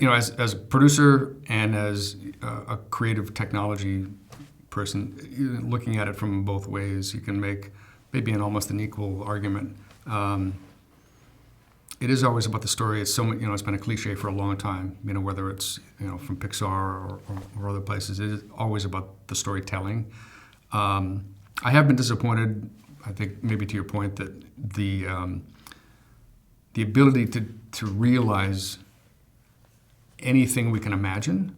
as a producer and as a creative technology person, looking at it from both ways, you can make maybe almost an equal argument. It is always about the story. It's it's been a cliche for a long time. Whether it's from Pixar or other places, it is always about the storytelling. I have been disappointed. I think maybe to your point that the ability to realize anything we can imagine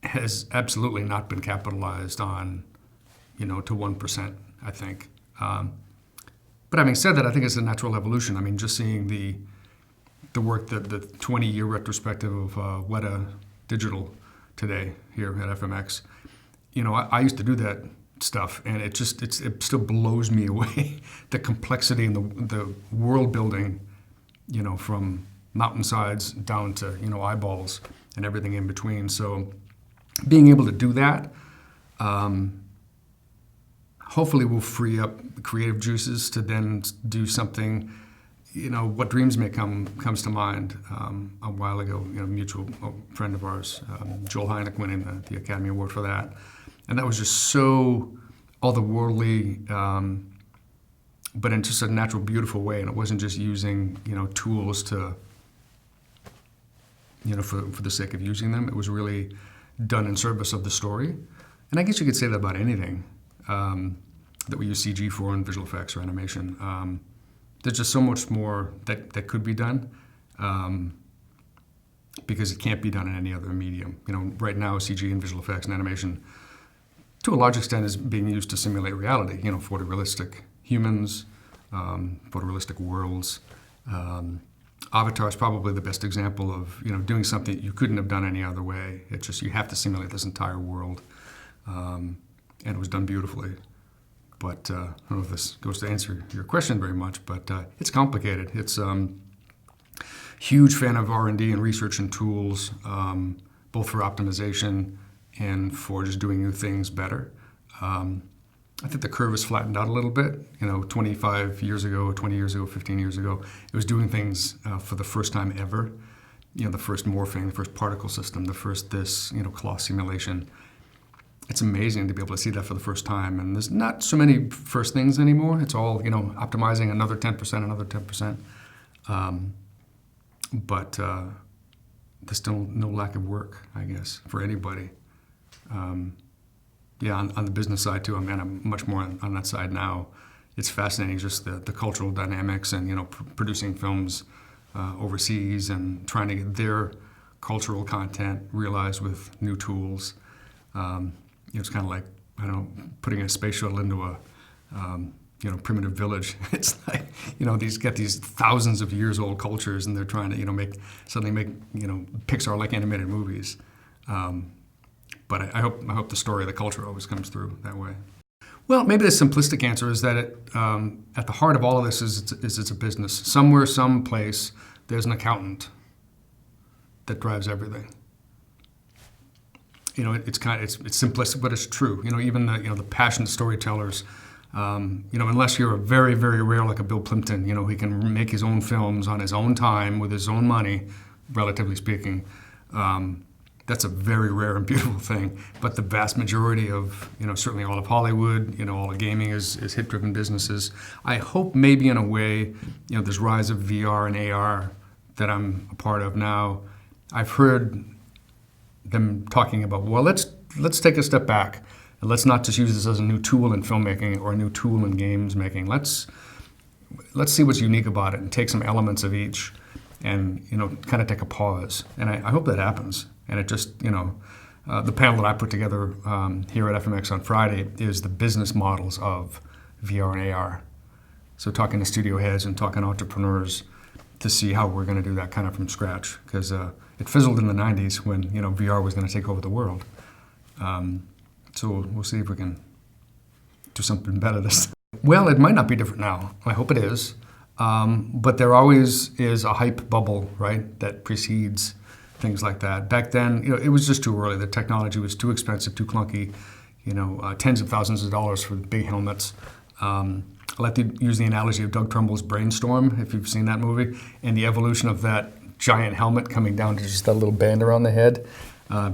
has absolutely not been capitalized on, to 1%, I think. But having said that, I think it's a natural evolution. I mean, just seeing the work, the 20-year retrospective of Weta Digital today here at FMX, I used to do that stuff, and it still blows me away, the complexity and the world building, from mountainsides down to, eyeballs and everything in between. So being able to do that, hopefully will free up creative juices to then do something, what dreams may comes to mind. A while ago, mutual friend of ours, Joel Hynek, winning the Academy Award for that. And that was just so otherworldly, but in just a natural, beautiful way. And it wasn't just using, tools to, for the sake of using them. It was really done in service of the story. And I guess you could say that about anything that we use CG for in visual effects or animation. There's just so much more that could be done because it can't be done in any other medium. Right now, CG and visual effects and animation, to a large extent, is being used to simulate reality. Photorealistic humans, photorealistic worlds. Avatar is probably the best example of doing something you couldn't have done any other way. It's just you have to simulate this entire world, and it was done beautifully. But I don't know if this goes to answer your question very much, but it's complicated. It's huge fan of R&D and research and tools, both for optimization and for just doing new things better. I think the curve has flattened out a little bit. 25 years ago, 20 years ago, 15 years ago, it was doing things for the first time ever. The first morphing, the first particle system, the first cloth simulation. It's amazing to be able to see that for the first time. And there's not so many first things anymore. It's all, optimizing another 10%, another 10%. But there's still no lack of work, I guess, for anybody. On the business side too. I'm much more on that side now. It's fascinating, just the cultural dynamics and producing films overseas and trying to get their cultural content realized with new tools. It's kind of like, putting a space shuttle into a primitive village. It's like these thousands of years old cultures, and they're trying to make Pixar-like animated movies. But I hope the story of the culture always comes through that way. Well, maybe the simplistic answer is that at the heart of all of this is it's a business. Somewhere, someplace, there's an accountant that drives everything. It's simplistic, but it's true. Even the passionate storytellers. Unless you're a very, very rare like a Bill Plimpton, he can make his own films on his own time with his own money, relatively speaking. That's a very rare and beautiful thing. But the vast majority of, certainly all of Hollywood, all of gaming is hit-driven businesses. I hope maybe in a way, this rise of VR and AR that I'm a part of now, I've heard them talking about, well, let's take a step back and let's not just use this as a new tool in filmmaking or a new tool in games making. Let's see what's unique about it and take some elements of each and kind of take a pause. And I hope that happens. And it just the panel that I put together here at FMX on Friday is the business models of VR and AR. So talking to studio heads and talking to entrepreneurs to see how we're going to do that kind of from scratch, because it fizzled in the 90s when VR was going to take over the world. So we'll see if we can do something better this time. Well, it might not be different now. I hope it is. But there always is a hype bubble, right, that precedes things like that. Back then, it was just too early. The technology was too expensive, too clunky. Tens of thousands of dollars for the big helmets. I like to use the analogy of Doug Trumbull's Brainstorm, if you've seen that movie, and the evolution of that giant helmet coming down to just that little band around the head,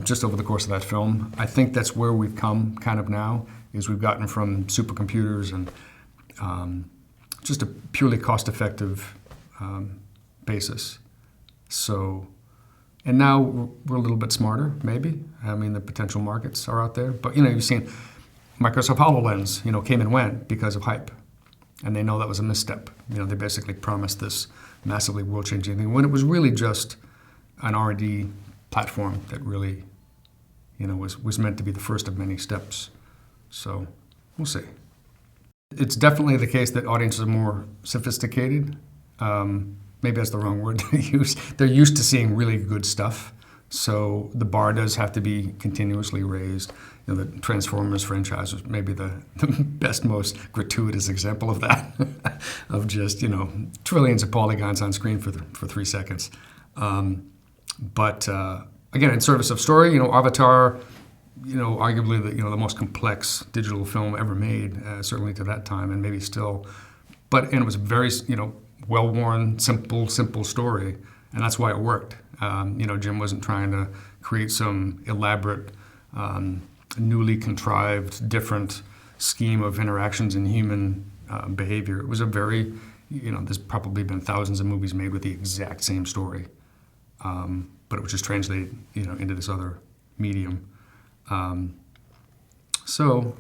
just over the course of that film. I think that's where we've come kind of now, is we've gotten from supercomputers and just a purely cost-effective basis. So, and now we're a little bit smarter, maybe. I mean, the potential markets are out there. But, you've seen Microsoft HoloLens, came and went because of hype. And they know that was a misstep. They basically promised this massively world-changing thing when it was really just an R&D platform that really, was meant to be the first of many steps. So we'll see. It's definitely the case that audiences are more sophisticated. Maybe that's the wrong word to use. They're used to seeing really good stuff. So the bar does have to be continuously raised. The Transformers franchise was maybe the best, most gratuitous example of that, of just, trillions of polygons on screen for 3 seconds. But again, in service of story, Avatar, arguably the most complex digital film ever made, certainly to that time, and maybe still. And it was a very, well-worn, simple story, and that's why it worked. Jim wasn't trying to create some elaborate, newly contrived, different scheme of interactions in human behavior. It was a very, there's probably been thousands of movies made with the exact same story, but it was just translated, into this other medium. So,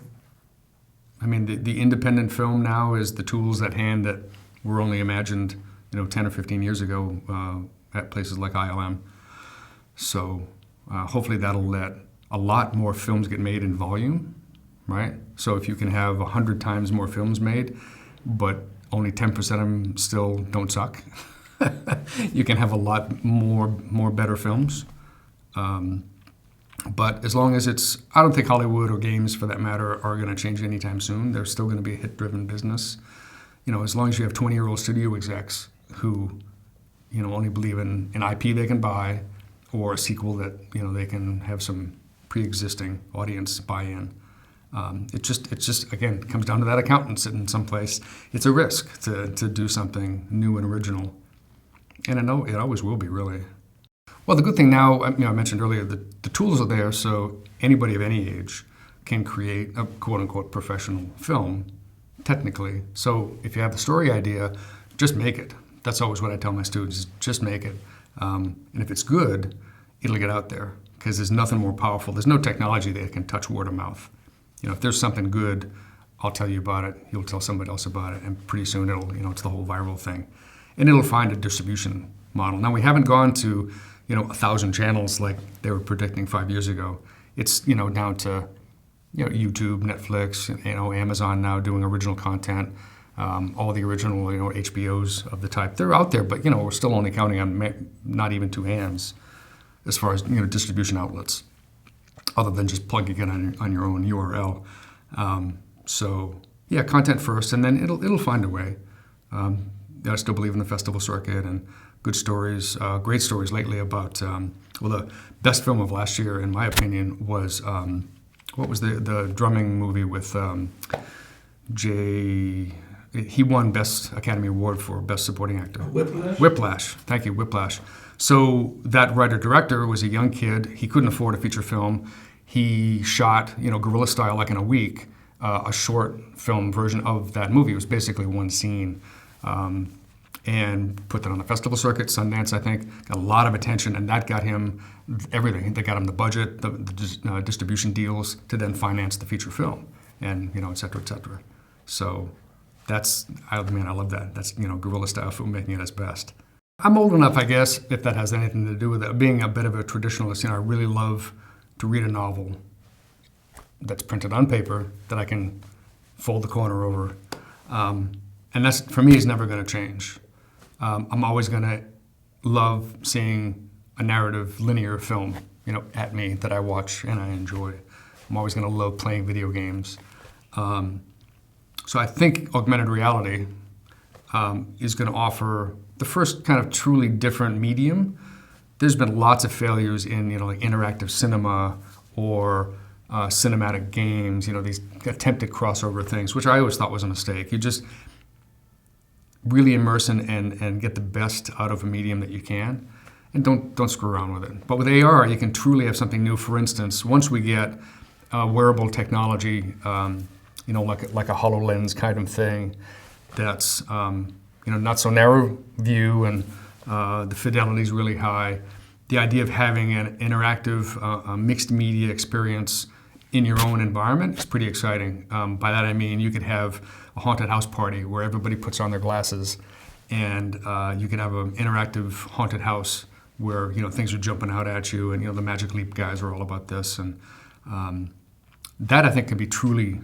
I mean, the independent film now is the tools at hand that were only imagined, 10 or 15 years ago at places like ILM. So hopefully that'll let a lot more films get made in volume, right? So if you can have 100 times more films made, but only 10% of them still don't suck, you can have a lot more better films. But as long as I don't think Hollywood or games, for that matter, are going to change anytime soon. They're still going to be a hit-driven business. As long as you have 20-year-old studio execs who, only believe in an IP they can buy, or a sequel that, they can have some pre-existing audience buy-in. It just again comes down to that accountant sitting someplace. It's a risk to do something new and original, and I know it always will be, really. Well, the good thing now, I mentioned earlier, that the tools are there, so anybody of any age can create a quote-unquote professional film, technically. So if you have the story idea, just make it. That's always what I tell my students, is just make it. And if it's good, it'll get out there, because there's nothing more powerful. There's no technology that can touch word of mouth. If there's something good, I'll tell you about it, you'll tell somebody else about it, and pretty soon it'll, it's the whole viral thing. And it'll find a distribution model. Now, we haven't gone to 1,000 channels like they were predicting 5 years ago. It's, down to, YouTube, Netflix, Amazon now doing original content, all the original, HBOs of the type. They're out there, but, we're still only counting on not even 2 hands as far as, distribution outlets, other than just plugging it on your own URL. So, yeah, content first, and then it'll find a way. I still believe in the festival circuit and good stories, great stories lately about, the best film of last year, in my opinion, was, what was the drumming movie with he won Best Academy Award for Best Supporting Actor. Whiplash? Whiplash. Thank you, Whiplash. So that writer-director was a young kid. He couldn't afford a feature film. He shot, guerrilla style, like in a week, a short film version of that movie. It was basically one scene. And put that on the festival circuit, Sundance, I think, got a lot of attention, and that got him everything. That got him the budget, the distribution deals to then finance the feature film, and et cetera, et cetera. So I love that. That's guerrilla style filmmaking at its best. I'm old enough, I guess, if that has anything to do with it. Being a bit of a traditionalist, I really love to read a novel that's printed on paper that I can fold the corner over, and that's, for me, is never going to change. I'm always going to love seeing a narrative, linear film, at me that I watch and I enjoy. I'm always going to love playing video games. So I think augmented reality is going to offer the first kind of truly different medium. There's been lots of failures in, like interactive cinema or cinematic games, these attempted crossover things, which I always thought was a mistake. You just really immerse and get the best out of a medium that you can. and don't screw around with it. But with AR, you can truly have something new. For instance, once we get wearable technology, like a HoloLens kind of thing, that's not so narrow view and the fidelity is really high. The idea of having an interactive mixed media experience in your own environment is pretty exciting. By that I mean you could have a haunted house party where everybody puts on their glasses, and you could have an interactive haunted house where things are jumping out at you, and the Magic Leap guys are all about this, and that I think could be truly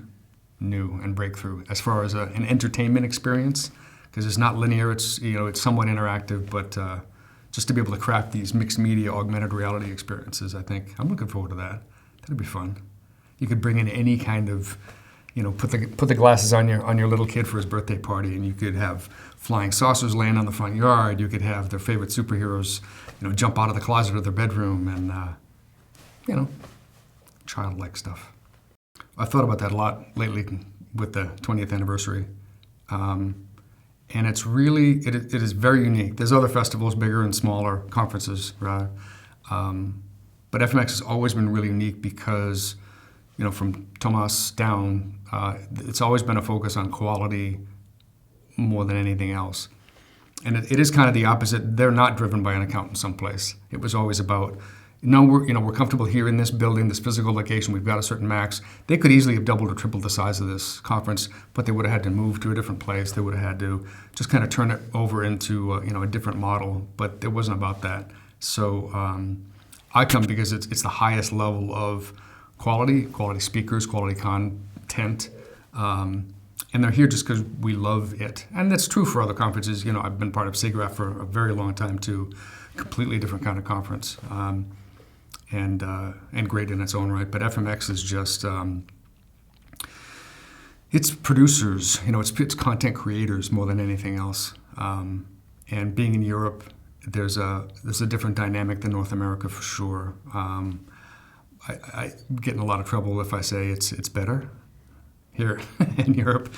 new and breakthrough as far as an entertainment experience, because it's not linear. It's it's somewhat interactive, but just to be able to craft these mixed media augmented reality experiences, I think I'm looking forward to that. That'd be fun. You could bring in any kind of, put the glasses on your little kid for his birthday party, and you could have flying saucers laying on the front yard. You could have their favorite superheroes, jump out of the closet of their bedroom, and childlike stuff. I've thought about that a lot lately with the 20th anniversary. And it's really, it is very unique. There's other festivals, bigger and smaller, conferences, rather. But FMX has always been really unique because, from Thomas down, it's always been a focus on quality more than anything else. And it is kind of the opposite. They're not driven by an accountant someplace. It was always about, we're comfortable here in this building, this physical location. We've got a certain max. They could easily have doubled or tripled the size of this conference, but they would have had to move to a different place. They would have had to just kind of turn it over into a different model. But it wasn't about that. So I come because it's the highest level of quality speakers, quality content, and they're here just because we love it. And that's true for other conferences. I've been part of SIGGRAPH for a very long time too, completely different kind of conference. And great in its own right. But FMX is just, it's producers, it's content creators more than anything else. And being in Europe, there's a different dynamic than North America for sure. I get in a lot of trouble if I say it's better here in Europe.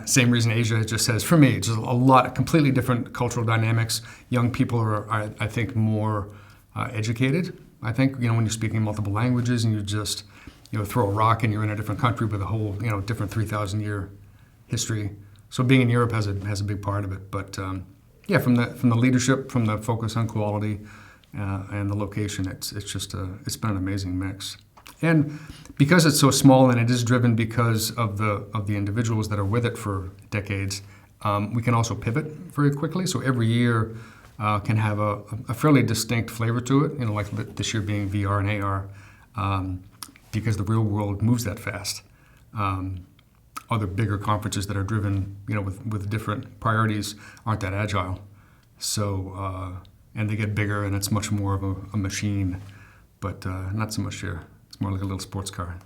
Same reason Asia just says, for me, just a lot, completely different cultural dynamics. Young people are I think, more educated. I think, when you're speaking multiple languages and you just, throw a rock and you're in a different country with a whole, different 3,000-year history. So being in Europe has a big part of it. But from the leadership, from the focus on quality and the location, it's been an amazing mix. And because it's so small and it is driven because of the individuals that are with it for decades, we can also pivot very quickly. So every year can have a fairly distinct flavor to it, like this year being VR and AR, because the real world moves that fast. Other bigger conferences that are driven, with different priorities aren't that agile. So, and they get bigger and it's much more of a machine, but not so much here. It's more like a little sports car.